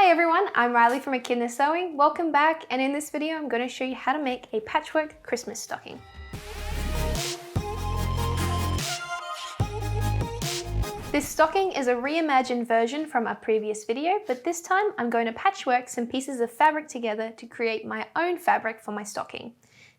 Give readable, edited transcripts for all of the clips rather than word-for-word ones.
Hi everyone, I'm Riley from Echidna Sewing. Welcome back, and in this video I'm going to show you how to make a patchwork Christmas stocking. This stocking is a reimagined version from a previous video, but this time I'm going to patchwork some pieces of fabric together to create my own fabric for my stocking.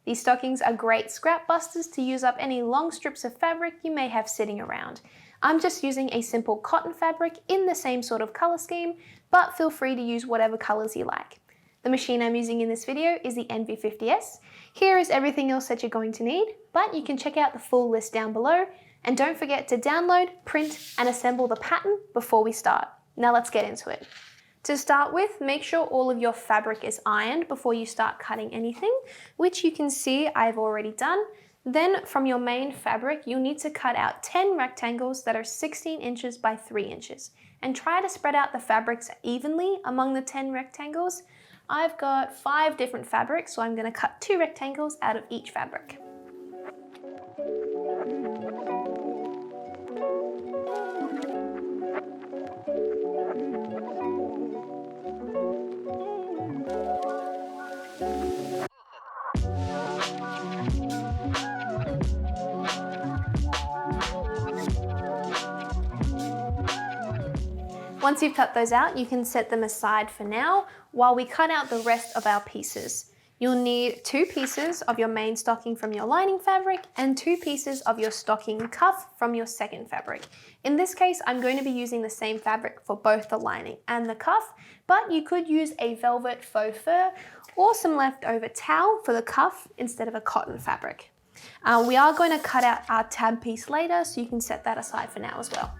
These stockings are great scrap busters to use up any long strips of fabric you may have sitting around. I'm just using a simple cotton fabric in the same sort of color scheme, but feel free to use whatever colors you like. The machine I'm using in this video is the NV50S. Here is everything else that you're going to need, but you can check out the full list down below. And don't forget to download, print, and assemble the pattern before we start. Now let's get into it. To start with, make sure all of your fabric is ironed before you start cutting anything, which you can see I've already done. Then from your main fabric, you'll need to cut out 10 rectangles that are 16 inches by 3 inches. And try to spread out the fabrics evenly among the 10 rectangles. I've got 5 different fabrics, so I'm going to cut 2 rectangles out of each fabric. Once you've cut those out, you can set them aside for now while we cut out the rest of our pieces. You'll need 2 pieces of your main stocking from your lining fabric and 2 pieces of your stocking cuff from your second fabric. In this case, I'm going to be using the same fabric for both the lining and the cuff, but you could use a velvet faux fur or some leftover towel for the cuff instead of a cotton fabric. We are going to cut out our tab piece later, so you can set that aside for now as well.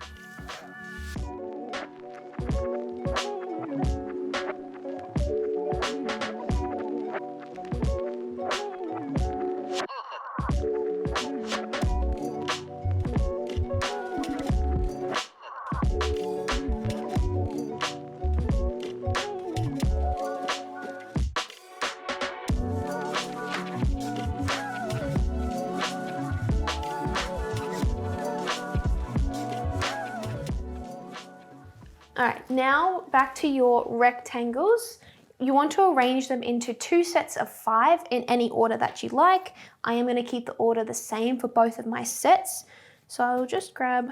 Alright, now back to your rectangles. You want to arrange them into 2 sets of 5 in any order that you like. I am going to keep the order the same for both of my sets. So I'll just grab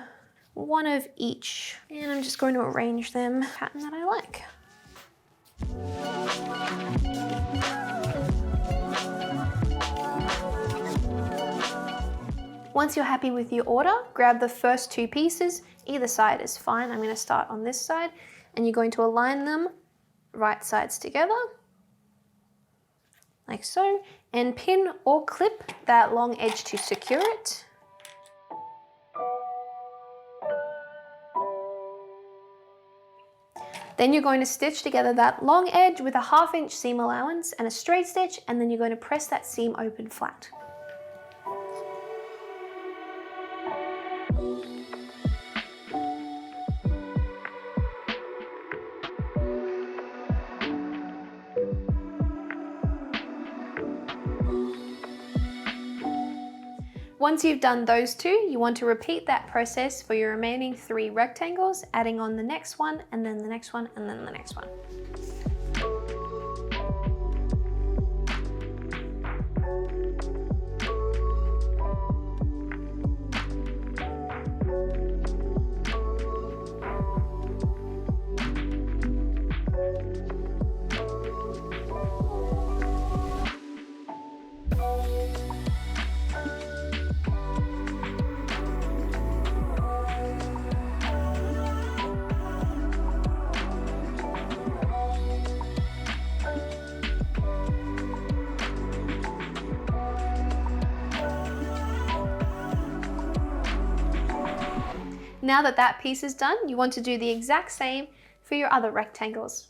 one of each and I'm just going to arrange them in the pattern that I like. Once you're happy with your order, grab the first 2 pieces. Either side is fine. I'm going to start on this side and you're going to align them right sides together, like so, and pin or clip that long edge to secure it. Then you're going to stitch together that long edge with a 1/2 inch seam allowance and a straight stitch, and then you're going to press that seam open flat. Once you've done those 2, you want to repeat that process for your remaining 3 rectangles, adding on the next one, and then the next one, and then the next one. Now that that piece is done, you want to do the exact same for your other rectangles.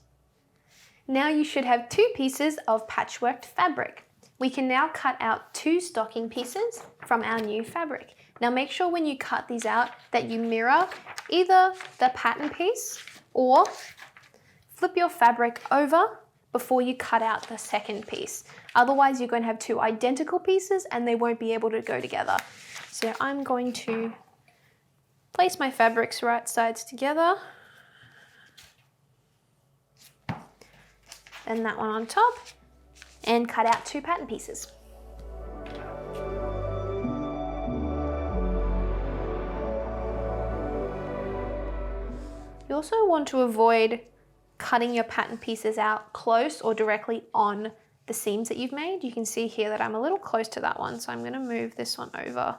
Now you should have 2 pieces of patchworked fabric. We can now cut out 2 stocking pieces from our new fabric. Now make sure when you cut these out that you mirror either the pattern piece or flip your fabric over before you cut out the second piece. Otherwise you're going to have 2 identical pieces and they won't be able to go together. So I'm going to place my fabrics right sides together then that one on top, and cut out 2 pattern pieces. You also want to avoid cutting your pattern pieces out close or directly on the seams that you've made. You can see here that I'm a little close to that one, so I'm going to move this one over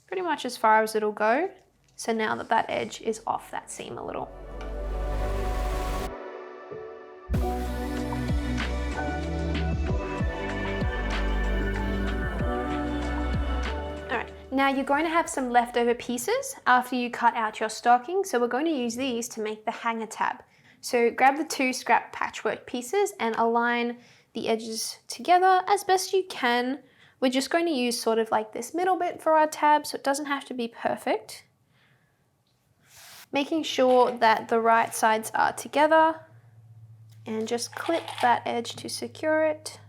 pretty much as far as it'll go. So now that that edge is off that seam a little. Now you're going to have some leftover pieces after you cut out your stocking, so we're going to use these to make the hanger tab. So grab the 2 scrap patchwork pieces and align the edges together as best you can. We're just going to use sort of like this middle bit for our tab, so it doesn't have to be perfect. Making sure that the right sides are together, and just clip that edge to secure it.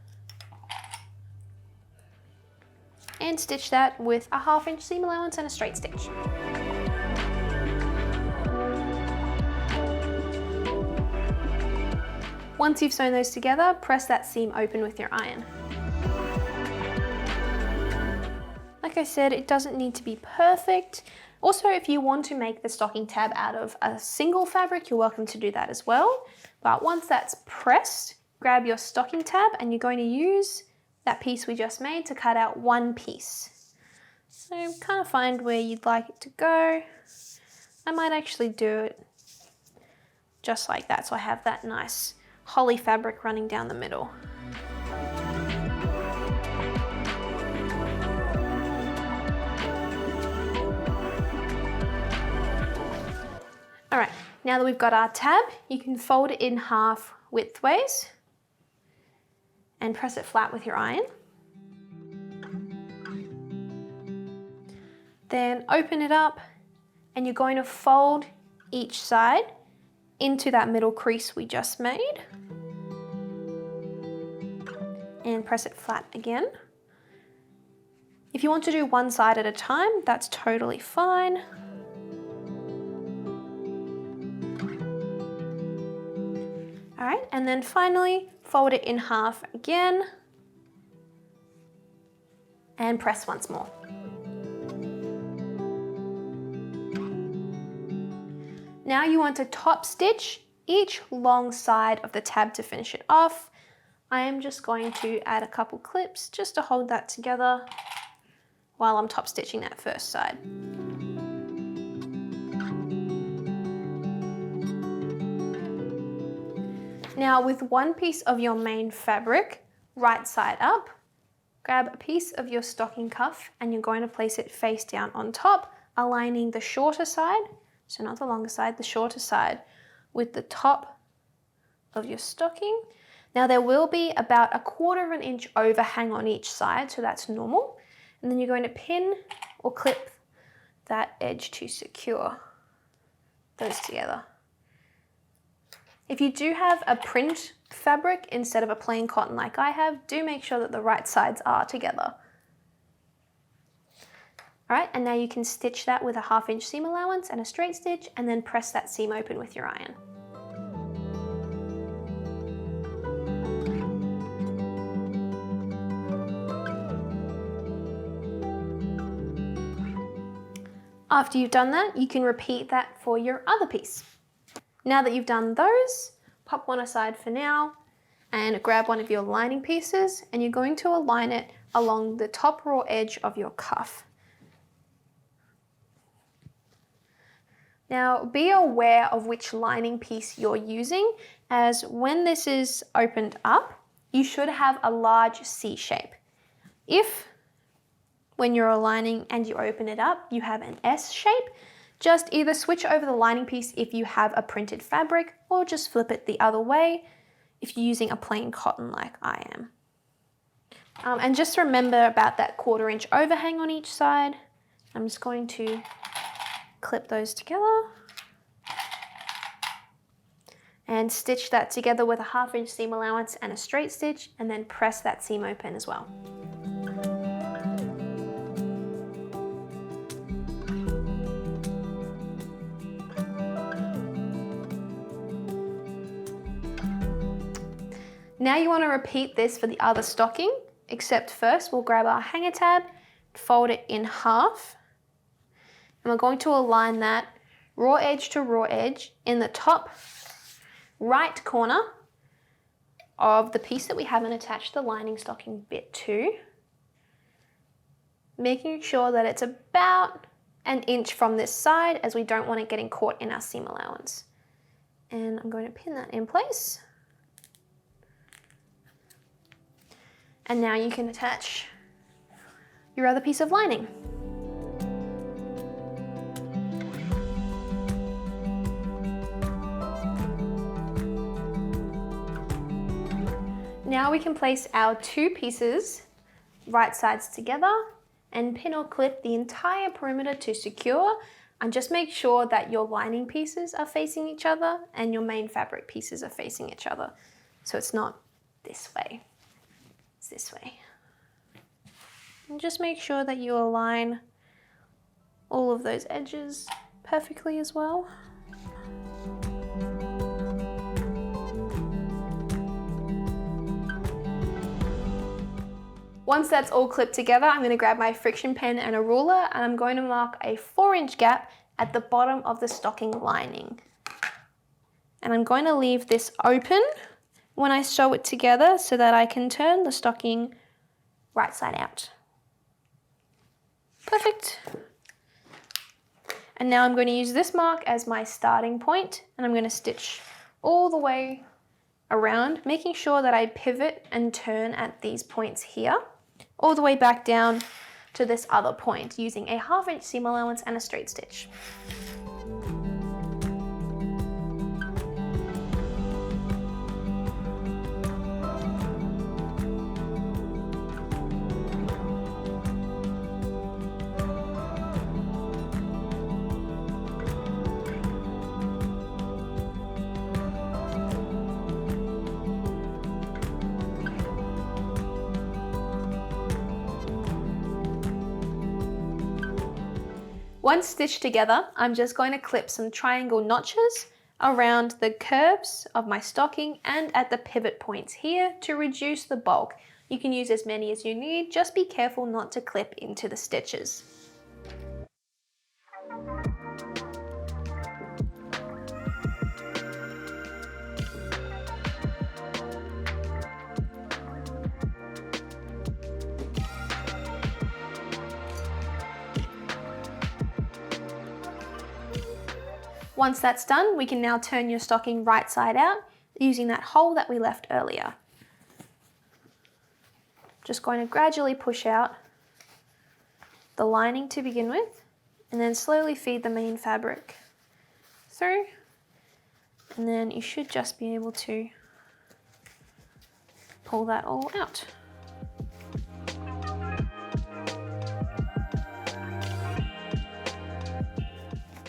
And stitch that with a 1/2 inch seam allowance and a straight stitch. Once you've sewn those together, press that seam open with your iron. Like I said, it doesn't need to be perfect. Also, if you want to make the stocking tab out of a single fabric, you're welcome to do that as well. But once that's pressed, grab your stocking tab and you're going to use that piece we just made to cut out 1 piece. So kind of find where you'd like it to go. I might actually do it just like that, so I have that nice holly fabric running down the middle. All right, now that we've got our tab, you can fold it in half widthways and press it flat with your iron. Then open it up and you're going to fold each side into that middle crease we just made. And press it flat again. If you want to do one side at a time, that's totally fine. All right, and then finally, fold it in half again and press once more. Now you want to top stitch each long side of the tab to finish it off. I am just going to add a couple clips just to hold that together while I'm top stitching that first side. Now with one piece of your main fabric, right side up, grab a piece of your stocking cuff and you're going to place it face down on top, aligning the shorter side, so not the longer side, the shorter side, with the top of your stocking. Now there will be about 1/4 inch overhang on each side, so that's normal. And then you're going to pin or clip that edge to secure those together. If you do have a print fabric instead of a plain cotton like I have, do make sure that the right sides are together. All right, and now you can stitch that with a 1/2 inch seam allowance and a straight stitch, and then press that seam open with your iron. After you've done that, you can repeat that for your other piece. Now that you've done those, pop one aside for now and grab one of your lining pieces, and you're going to align it along the top raw edge of your cuff. Now be aware of which lining piece you're using, as when this is opened up, you should have a large C shape. If when you're aligning and you open it up, you have an S shape, just either switch over the lining piece if you have a printed fabric, or just flip it the other way if you're using a plain cotton like I am. And just remember about that 1/4 inch overhang on each side. I'm just going to clip those together and stitch that together with a 1/2 inch seam allowance and a straight stitch, and then press that seam open as well. Now you want to repeat this for the other stocking, except first we'll grab our hanger tab, fold it in half, and we're going to align that raw edge to raw edge in the top right corner of the piece that we haven't attached the lining stocking bit to, making sure that it's about an inch from this side, as we don't want it getting caught in our seam allowance. And I'm going to pin that in place. And now you can attach your other piece of lining. Now we can place our two pieces right sides together and pin or clip the entire perimeter to secure, and just make sure that your lining pieces are facing each other and your main fabric pieces are facing each other. So it's not this way, it's this way. And just make sure that you align all of those edges perfectly as well. Once that's all clipped together, I'm going to grab my friction pen and a ruler, and I'm going to mark a 4-inch gap at the bottom of the stocking lining. And I'm going to leave this open when I sew it together so that I can turn the stocking right side out. Perfect. And now I'm going to use this mark as my starting point, and I'm going to stitch all the way around, making sure that I pivot and turn at these points here, all the way back down to this other point, using a 1/2 inch seam allowance and a straight stitch. Once stitched together, I'm just going to clip some triangle notches around the curves of my stocking and at the pivot points here to reduce the bulk. You can use as many as you need, just be careful not to clip into the stitches. Once that's done, we can now turn your stocking right side out using that hole that we left earlier. Just going to gradually push out the lining to begin with, and then slowly feed the main fabric through, and then you should just be able to pull that all out.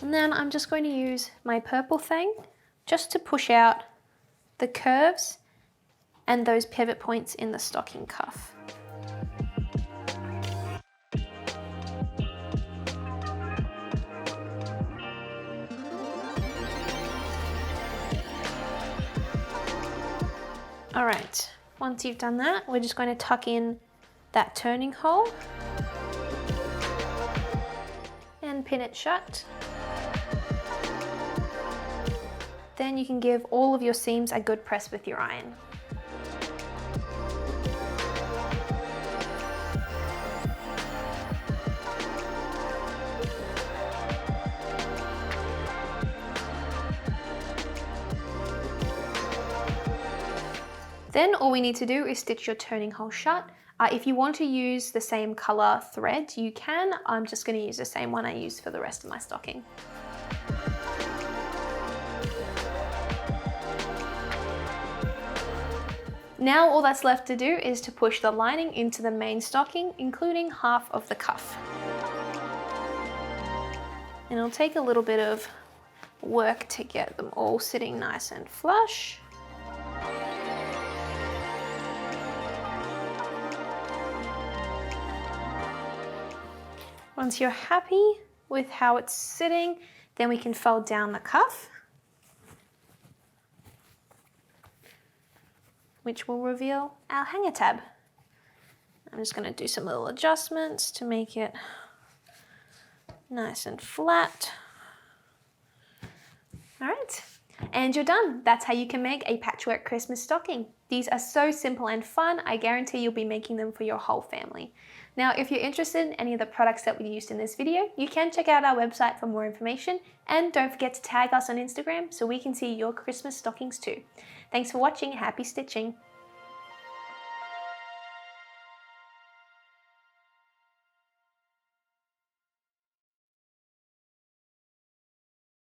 And then I'm just going to use my purple thing just to push out the curves and those pivot points in the stocking cuff. All right, once you've done that, we're just going to tuck in that turning hole and pin it shut. Then you can give all of your seams a good press with your iron. Then all we need to do is stitch your turning hole shut. If you want to use the same color thread, you can. I'm just going to use the same one I used for the rest of my stocking. Now all that's left to do is to push the lining into the main stocking, including half of the cuff. And it'll take a little bit of work to get them all sitting nice and flush. Once you're happy with how it's sitting, then we can fold down the cuff. which will reveal our hanger tab. I'm just going to do some little adjustments to make it nice and flat. All right, and you're done. That's how you can make a patchwork Christmas stocking. These are so simple and fun. I guarantee you'll be making them for your whole family. Now, if you're interested in any of the products that we used in this video, you can check out our website for more information, and don't forget to tag us on Instagram so we can see your Christmas stockings too. Thanks for watching. Happy stitching.